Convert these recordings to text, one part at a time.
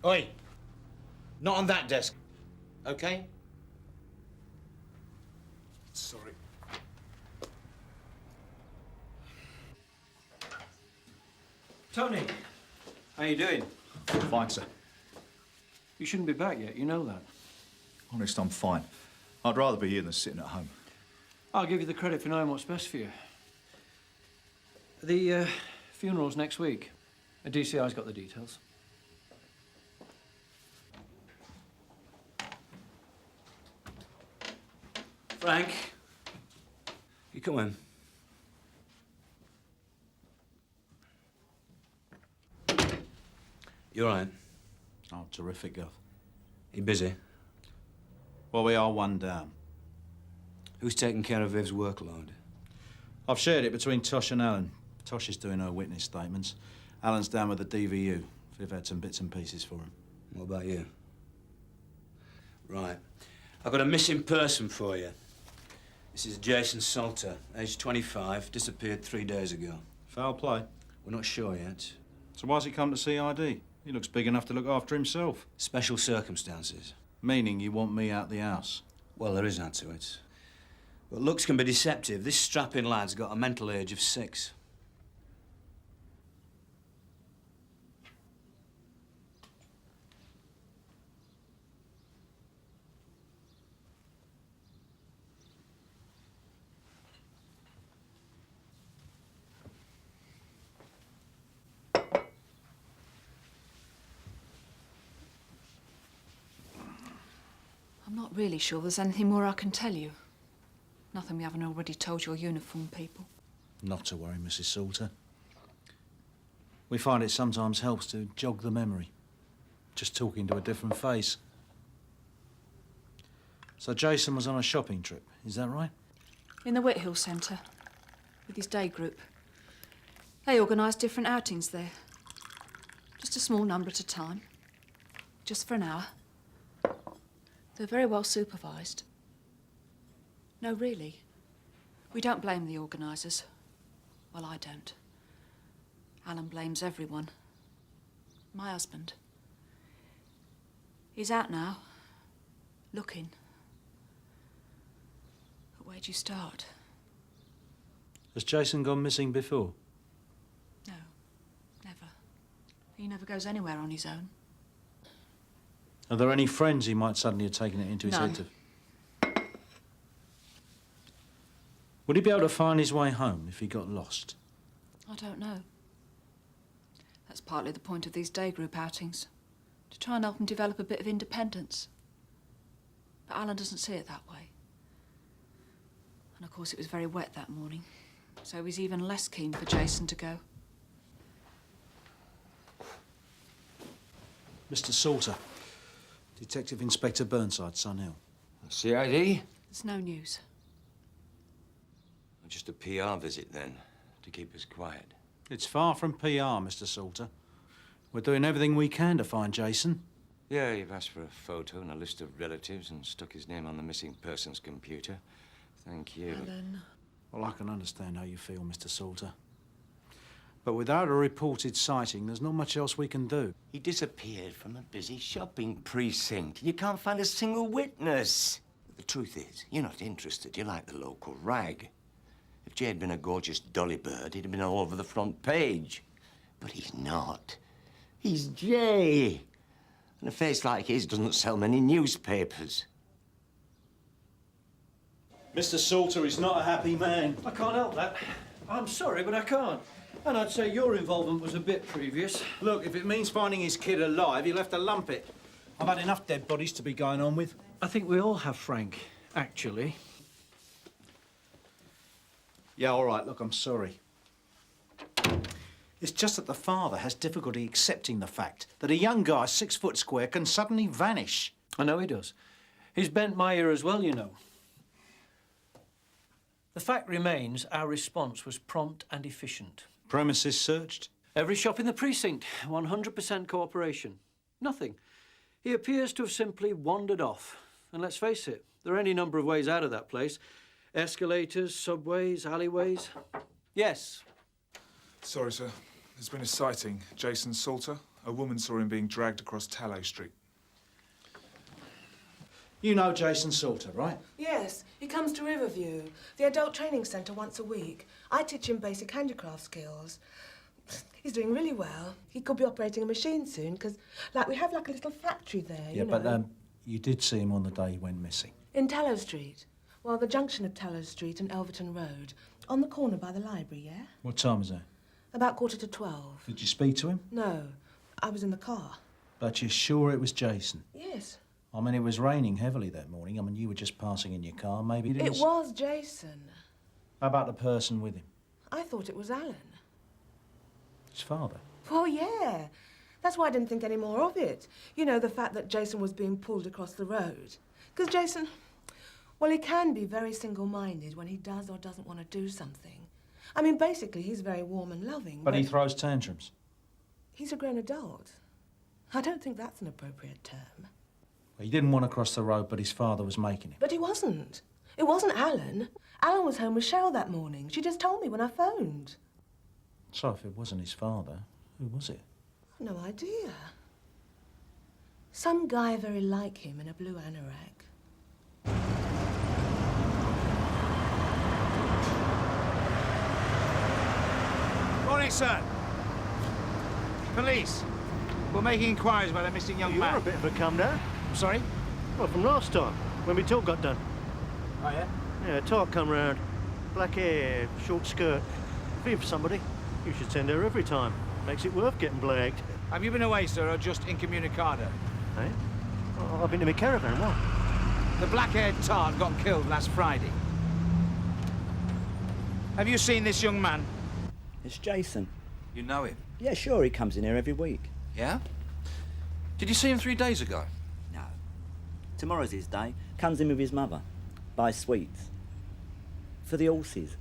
Oi! Not on that desk, OK? Sorry. Tony, how you doing? Fine, sir. You shouldn't be back yet, you know that. Honest, I'm fine. I'd rather be here than sitting at home. I'll give you the credit for knowing what's best for you. The funeral's next week. The DCI's got the details. Frank, you come in. You all right? Oh, terrific, Gov. You busy? Well, we are one down. Who's taking care of Viv's workload? I've shared it between Tosh and Helen. Tosh is doing her witness statements. Alan's down with the DVU. Viv had some bits and pieces for him. What about you? Right. I've got a missing person for you. This is Jason Salter, age 25, disappeared 3 days ago. Foul play. We're not sure yet. So why's he come to CID? He looks big enough to look after himself. Special circumstances. Meaning you want me out the house? Well, there is that to it. But looks can be deceptive. This strapping lad's got a mental age of 6. I'm not really sure there's anything more I can tell you. Nothing we haven't already told your uniform people. Not to worry, Mrs. Salter. We find it sometimes helps to jog the memory. Just talking to a different face. So Jason was on a shopping trip, is that right? In the Whitfield Centre, with his day group. They organise different outings there. Just a small number at a time. Just for an hour. They're very well supervised. No, really. We don't blame the organisers. Well, I don't. Alan blames everyone. My husband. He's out now, looking. But where'd you start? Has Jason gone missing before? No, never. He never goes anywhere on his own. Are there any friends he might suddenly have taken it into his head to? Would he be able to find his way home if he got lost? I don't know. That's partly the point of these day group outings. To try and help him develop a bit of independence. But Alan doesn't see it that way. And of course it was very wet that morning. So he's even less keen for Jason to go. Mr. Salter. Detective Inspector Burnside, Sun Hill. CID? There's no news. Just a PR visit, then, to keep us quiet. It's far from PR, Mr. Salter. We're doing everything we can to find Jason. Yeah, you've asked for a photo and a list of relatives and stuck his name on the missing person's computer. Thank you. Helen. Well, I can understand how you feel, Mr. Salter. But without a reported sighting, there's not much else we can do. He disappeared from a busy shopping precinct. You can't find a single witness. The truth is, you're not interested. You like the local rag. If Jay had been a gorgeous dolly bird, he'd have been all over the front page. But he's not. He's Jay. And a face like his doesn't sell many newspapers. Mr. Salter is not a happy man. I can't help that. I'm sorry, but I can't. And I'd say your involvement was a bit previous. Look, if it means finding his kid alive, he'll have to lump it. I've had enough dead bodies to be going on with. I think we all have, Frank, actually. Yeah, all right, look, I'm sorry. It's just that the father has difficulty accepting the fact that a young guy 6 foot square can suddenly vanish. I know he does. He's bent my ear as well, you know. The fact remains our response was prompt and efficient. Premises searched? Every shop in the precinct, 100% cooperation. Nothing. He appears to have simply wandered off. And let's face it, there are any number of ways out of that place. Escalators, subways, alleyways. Yes. Sorry, sir. There's been a sighting. Jason Salter, A woman saw him being dragged across Tallow Street. You know Jason Salter, right? Yes, he comes to Riverview, the adult training centre, once a week. I teach him basic handicraft skills. He's doing really well. He could be operating a machine soon, because, we have, a little factory there, Yeah, you know. but you did see him on the day he went missing. In Tallow Street. Well, the junction of Tallow Street and Elverton Road. On the corner by the library, yeah? What time was that? About 12:15. Did you speak to him? No, I was in the car. But you're sure it was Jason? Yes. I mean, it was raining heavily that morning. I mean, you were just passing in your car. Maybe it It is. was Jason. How about the person with him? I thought it was Alan. His father? Well, yeah. That's why I didn't think any more of it. You know, the fact that Jason was being pulled across the road. Because Jason, well, he can be very single-minded when he does or doesn't want to do something. I mean, basically, he's very warm and loving, But he throws tantrums. he's a grown adult. I don't think that's an appropriate term. He didn't want to cross the road, but his father was making it. But he wasn't. It wasn't Alan. Alan was home with Cheryl that morning. She just told me when I phoned. So if it wasn't his father, who was it? No idea. Some guy very like him in a blue anorak. Morning, sir. Police. We're making inquiries about a missing young man. You're a bit of a come down. Sorry? Well, from last time, when we talk got done. Oh, yeah? Yeah, talk come round. Black hair, short skirt. Fee for somebody. You should send her every time. Makes it worth getting blagged. Have you been away, sir, or just incommunicado? Eh? Oh, I've been to my caravan, what? The black-haired tart got killed last Friday. Have you seen this young man? It's Jason. You know him? Yeah, sure, he comes in here every week. Yeah? Did you see him 3 days ago? No. Tomorrow's his day. Comes in with his mother. Buys sweets. For the horses.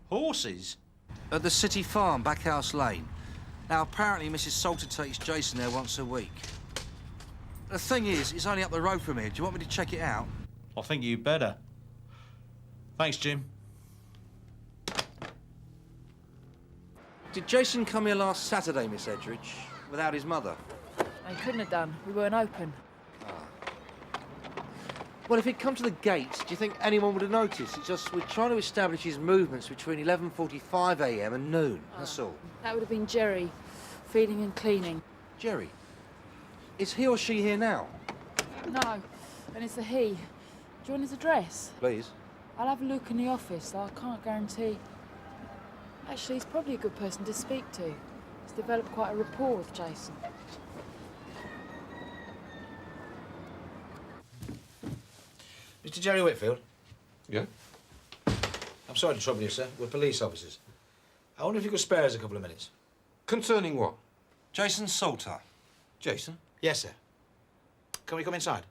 Horses? At the city farm, Backhouse Lane. Now, apparently Mrs. Salter takes Jason there once a week. The thing is, it's only up the road from here. Do you want me to check it out? I think you better. Thanks, Jim. Did Jason come here last Saturday, Miss Edridge, without his mother? He couldn't have done. We weren't open. Well, if he'd come to the gates, do you think anyone would have noticed? It's just we're trying to establish his movements between 11:45 a.m. and noon, that's all. That would have been Jerry, feeding and cleaning. Jerry? Is he or she here now? No, and it's a he. Do you want his address? Please. I'll have a look in the office, though I can't guarantee. Actually, he's probably a good person to speak to. He's developed quite a rapport with Jason. Mr. Jerry Whitfield? Yeah? I'm sorry to trouble you, sir. We're police officers. I wonder if you could spare us a couple of minutes. Concerning what? Jason Salter. Jason? Yes, sir. Can we come inside?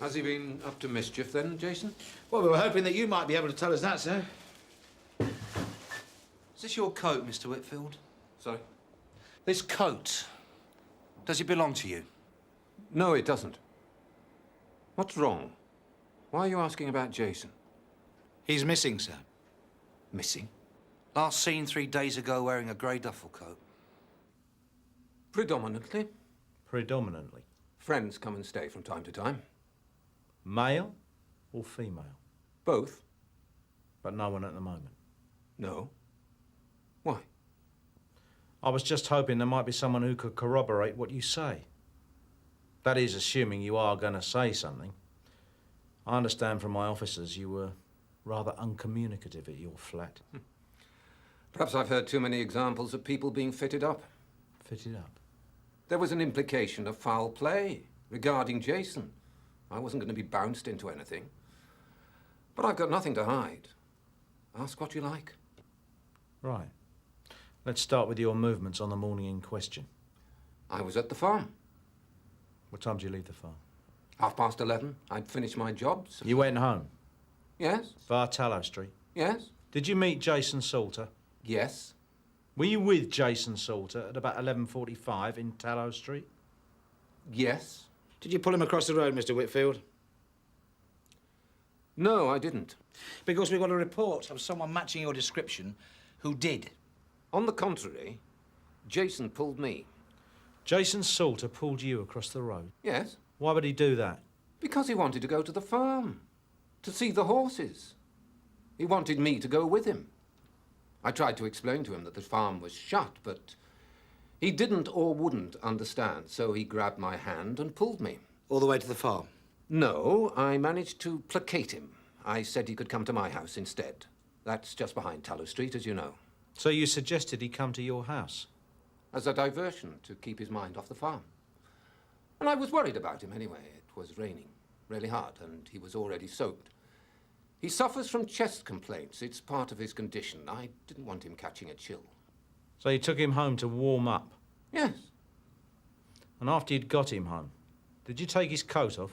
Has he been up to mischief then, Jason? Well, we were hoping that you might be able to tell us that, sir. Is this your coat, Mr. Whitfield? Sorry? This coat, does it belong to you? No, it doesn't. What's wrong? Why are you asking about Jason? He's missing, sir. Missing? Last seen 3 days ago wearing a grey duffel coat. Predominantly. Predominantly. Friends come and stay from time to time. Male or female? Both. But no one at the moment. No. Why? I was just hoping there might be someone who could corroborate what you say. That is, assuming you are going to say something. I understand from my officers you were rather uncommunicative at your flat. Perhaps I've heard too many examples of people being fitted up. Fitted up? There was an implication of foul play regarding Jason. I wasn't going to be bounced into anything. But I've got nothing to hide. Ask what you like. Right. Let's start with your movements on the morning in question. I was at the farm. What time did you leave the farm? 11:30. I'd finished my job. So... You went home? Yes. Via Tallow Street? Yes. Did you meet Jason Salter? Yes. Were you with Jason Salter at about 11:45 in Tallow Street? Yes. Did you pull him across the road, Mr. Whitfield? No, I didn't. Because we've got a report of someone matching your description who did. On the contrary, Jason pulled me. Jason Salter pulled you across the road? Yes. Why would he do that? Because he wanted to go to the farm, to see the horses. He wanted me to go with him. I tried to explain to him that the farm was shut, but he didn't or wouldn't understand, so he grabbed my hand and pulled me. All the way to the farm? No, I managed to placate him. I said he could come to my house instead. That's just behind Tallow Street, as you know. So you suggested he come to your house? As a diversion, to keep his mind off the farm. And I was worried about him anyway. It was raining really hard, and he was already soaked. He suffers from chest complaints. It's part of his condition. I didn't want him catching a chill. So you took him home to warm up? Yes. And after you'd got him home, did you take his coat off?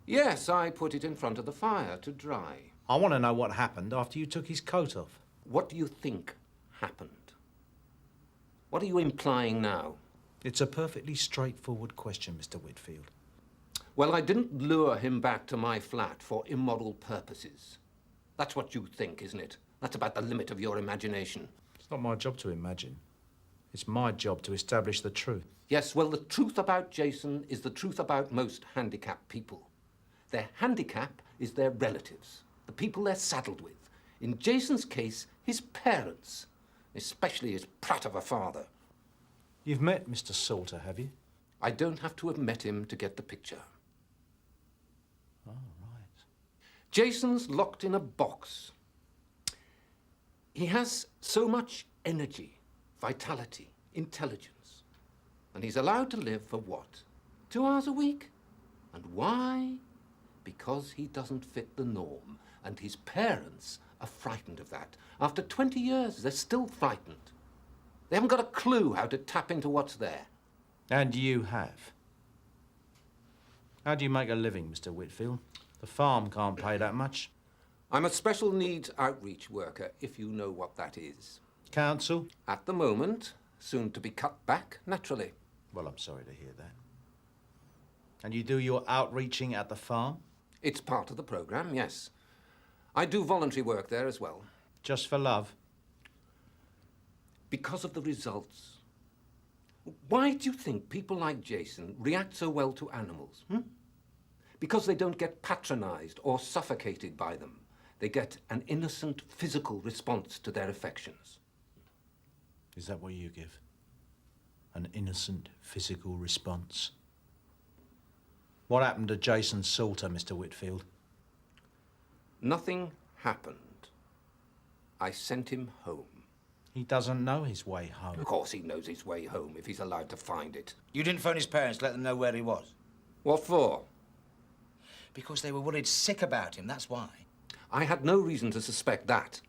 Yes, I put it in front of the fire to dry. I want to know what happened after you took his coat off. What do you think happened? What are you implying now? It's a perfectly straightforward question, Mr. Whitfield. Well, I didn't lure him back to my flat for immoral purposes. That's what you think, isn't it? That's about the limit of your imagination. It's not my job to imagine. It's my job to establish the truth. Yes, well, the truth about Jason is the truth about most handicapped people. Their handicap is their relatives, the people they're saddled with. In Jason's case, his parents, especially his prat of a father. You've met Mr. Salter, have you? I don't have to have met him to get the picture. Oh, right. Jason's locked in a box. He has so much energy, vitality, intelligence. And he's allowed to live for what? 2 hours a week? And why? Because he doesn't fit the norm. And his parents are frightened of that. After 20 years, they're still frightened. They haven't got a clue how to tap into what's there. And you have. How do you make a living, Mr. Whitfield? The farm can't pay that much. I'm a special needs outreach worker, if you know what that is. Council? At the moment, soon to be cut back, naturally. Well, I'm sorry to hear that. And you do your outreaching at the farm? It's part of the programme, yes. I do voluntary work there as well. Just for love? Because of the results. Why do you think people like Jason react so well to animals? Because they don't get patronised or suffocated by them. They get an innocent physical response to their affections. Is that what you give? An innocent physical response? What happened to Jason Salter, Mr. Whitfield? Nothing happened. I sent him home. He doesn't know his way home. Of course he knows his way home if he's allowed to find it. You didn't phone his parents to let them know where he was? What for? Because they were worried sick about him, that's why. I had no reason to suspect that.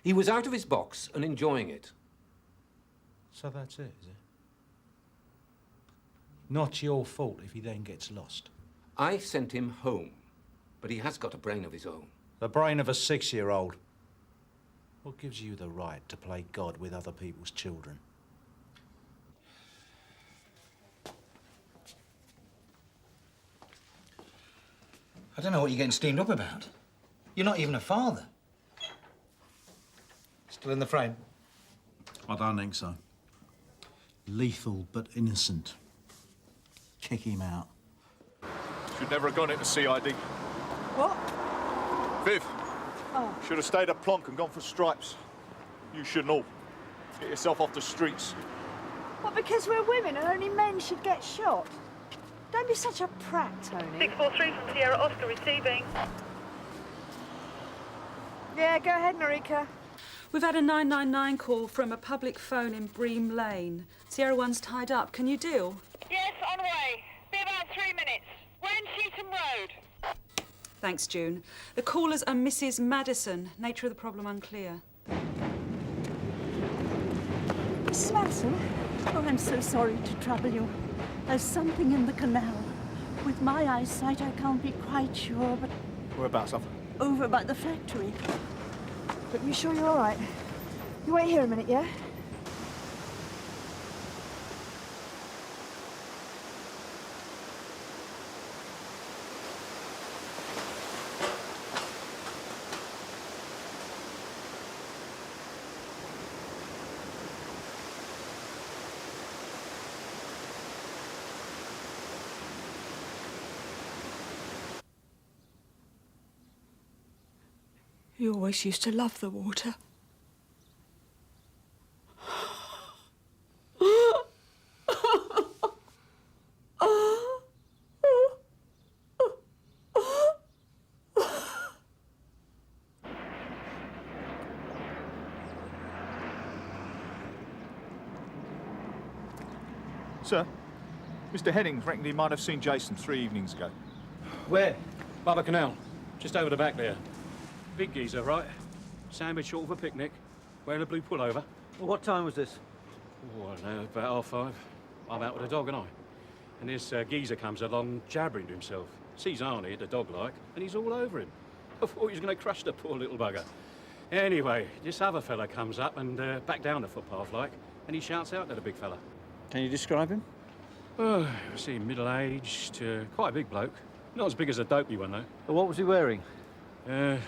He was out of his box and enjoying it. So that's it, is it? Not your fault if he then gets lost. I sent him home, but he has got a brain of his own. The brain of a 6-year-old. What gives you the right to play God with other people's children? I don't know what you're getting steamed up about. You're not even a father. Still in the frame? I don't think so. Lethal but innocent. Kick him out. Should never have gone into CID. What? Viv. Oh. Should have stayed at Plonk and gone for stripes. You should know. Get yourself off the streets. What, because we're women and only men should get shot? Don't be such a prat, Tony. 643 from Sierra Oscar receiving. Yeah, go ahead, Marika. We've had a 999 call from a public phone in Bream Lane. Sierra 1's tied up. Can you deal? Yes, on way. Be about 3 minutes. We're in Sheetham Road. Thanks, June. The callers are Mrs. Madison. Nature of the problem unclear. Mrs. Madison? Oh, I'm so sorry to trouble you. There's something in the canal. With my eyesight, I can't be quite sure, but... Whereabouts, love? Over by the factory. But you sure you're all right? You wait here a minute, yeah? You always used to love the water. Sir, Mr. Hennings reckoned he might have seen Jason 3 evenings ago. Where? By the canal. Just over the back there. Big geezer, right? Sandwich short of a picnic. Wearing a blue pullover. Well, what time was this? Oh, I don't know, about 5:30. I'm out with the dog and I. And this geezer comes along jabbering to himself. Sees Arnie, the dog like, and he's all over him. I thought he was going to crush the poor little bugger. Anyway, this other fella comes up and back down the footpath like, and he shouts out to the big fella. Can you describe him? Oh, I see him middle-aged, quite a big bloke. Not as big as a dopey one, though. Well, what was he wearing? Yeah,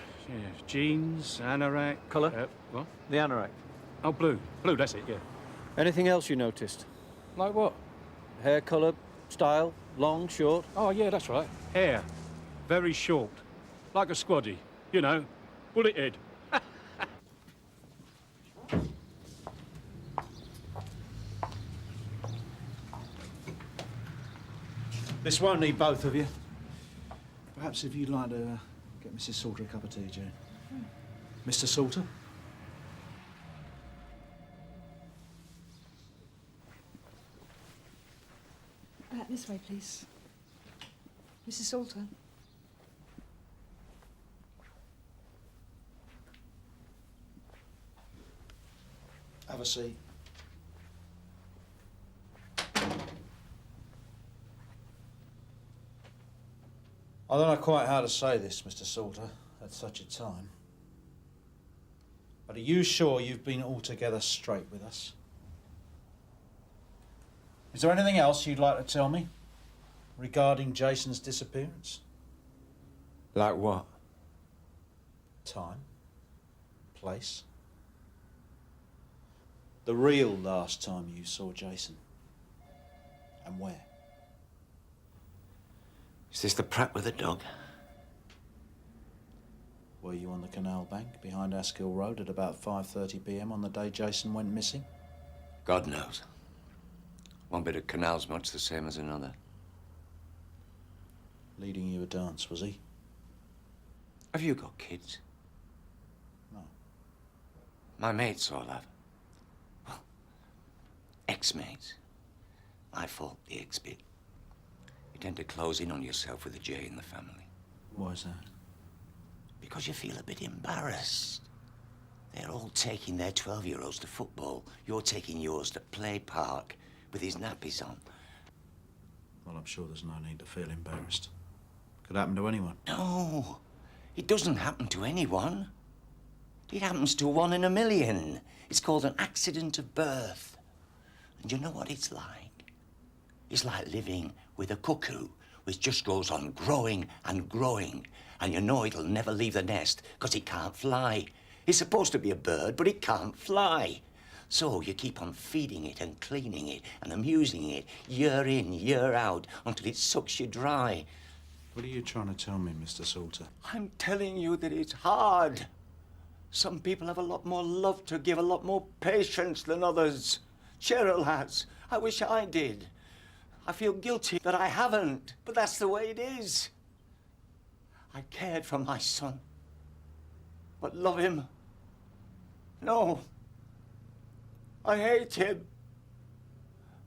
jeans, anorak. Colour? What? The anorak. Oh, blue. Blue, that's it, yeah. Anything else you noticed? Like what? Hair colour, style, long, short? Oh, yeah, that's right. Hair. Very short. Like a squaddy. You know, bullet head. This won't need both of you. Perhaps if you'd like to get Mrs. Salter a cup of tea, Jane. Mr. Salter? This way, please. Mrs. Salter. Have a seat. I don't know quite how to say this, Mr. Salter, at such a time. But are you sure you've been altogether straight with us? Is there anything else you'd like to tell me regarding Jason's disappearance? Like what? Time, place. The real last time you saw Jason. And where? Is this the Pratt with the dog? Were you on the canal bank behind Askill Road at about 5:30 p.m. on the day Jason went missing? God knows. One bit of canal's much the same as another. Leading you a dance, was he? Have you got kids? No. My mates all have. Well, ex-mates. My fault, the ex bit. You tend to close in on yourself with a J in the family. Why is that? Because you feel a bit embarrassed. They're all taking their 12-year-olds to football. You're taking yours to play park with his nappies on. Well, I'm sure there's no need to feel embarrassed. Could happen to anyone. No, it doesn't happen to anyone. It happens to 1 in a million. It's called an accident of birth. And you know what it's like? It's like living with a cuckoo, which just goes on growing and growing. And you know it'll never leave the nest because it can't fly. It's supposed to be a bird, but it can't fly. So you keep on feeding it and cleaning it and amusing it year in, year out until it sucks you dry. What are you trying to tell me, Mr. Salter? I'm telling you that it's hard. Some people have a lot more love to give, a lot more patience than others. Cheryl has. I wish I did. I feel guilty that I haven't, but that's the way it is. I cared for my son, but love him? No. I hate him.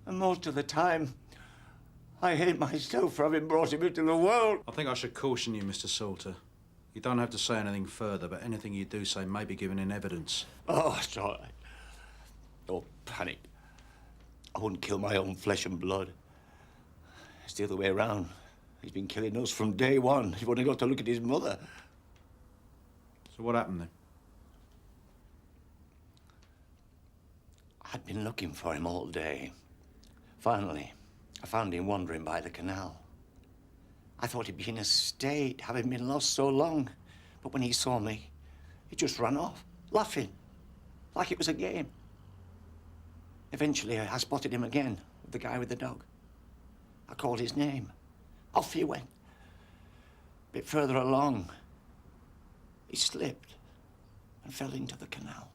And most of the time, I hate myself for having brought him into the world. I think I should caution you, Mr. Salter. You don't have to say anything further, but anything you do say may be given in evidence. Oh, it's all right. Don't panic. I wouldn't kill my own flesh and blood. It's the other way around. He's been killing us from day one. He only got to look at his mother. So what happened then? I'd been looking for him all day. Finally, I found him wandering by the canal. I thought he'd be in a state, having been lost so long. But when he saw me, he just ran off, laughing, like it was a game. Eventually, I spotted him again, with the guy with the dog. I called his name. Off he went. A bit further along, he slipped and fell into the canal.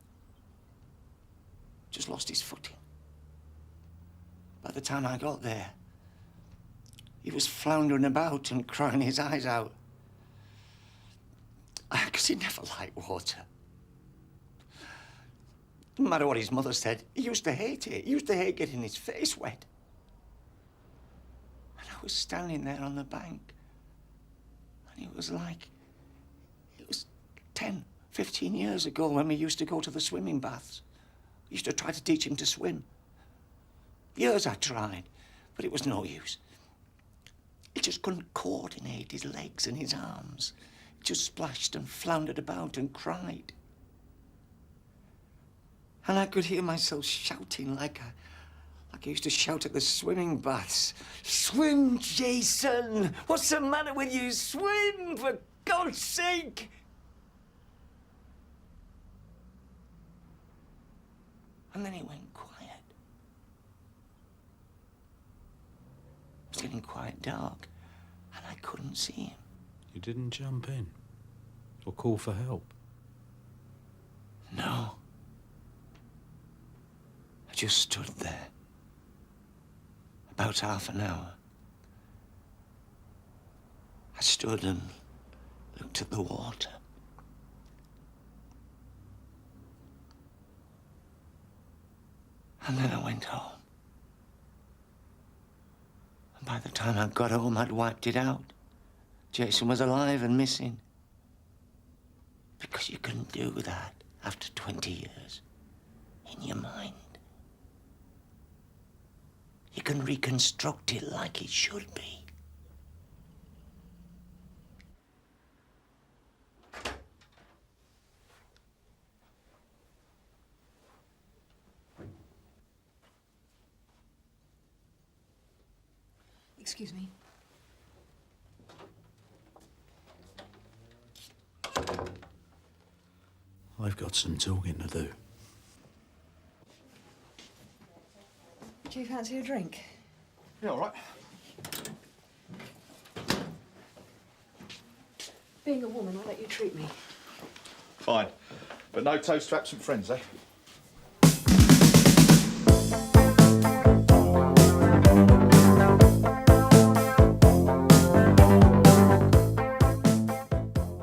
Just lost his footing. By the time I got there, he was floundering about and crying his eyes out. Because he never liked water. No matter what his mother said, he used to hate it. He used to hate getting his face wet. And I was standing there on the bank, and it was like, it was 10, 15 years ago when we used to go to the swimming baths. I used to try to teach him to swim. Years I tried, but it was no use. He just couldn't coordinate his legs and his arms. He just splashed and floundered about and cried. And I could hear myself shouting like I used to shout at the swimming baths. Swim, Jason! What's the matter with you? Swim, for God's sake! And then it went quiet. It was getting quite dark, and I couldn't see him. You didn't jump in? Or call for help? No. I just stood there. About half an hour. I stood and looked at the water. And then I went home. And by the time I got home, I'd wiped it out. Jason was alive and missing. Because you couldn't do that after 20 years in your mind. You can reconstruct it like it should be. Excuse me. I've got some talking to do. Do you fancy a drink? Yeah, all right. Being a woman, I'll let you treat me. Fine. But no toast to absent friends, eh?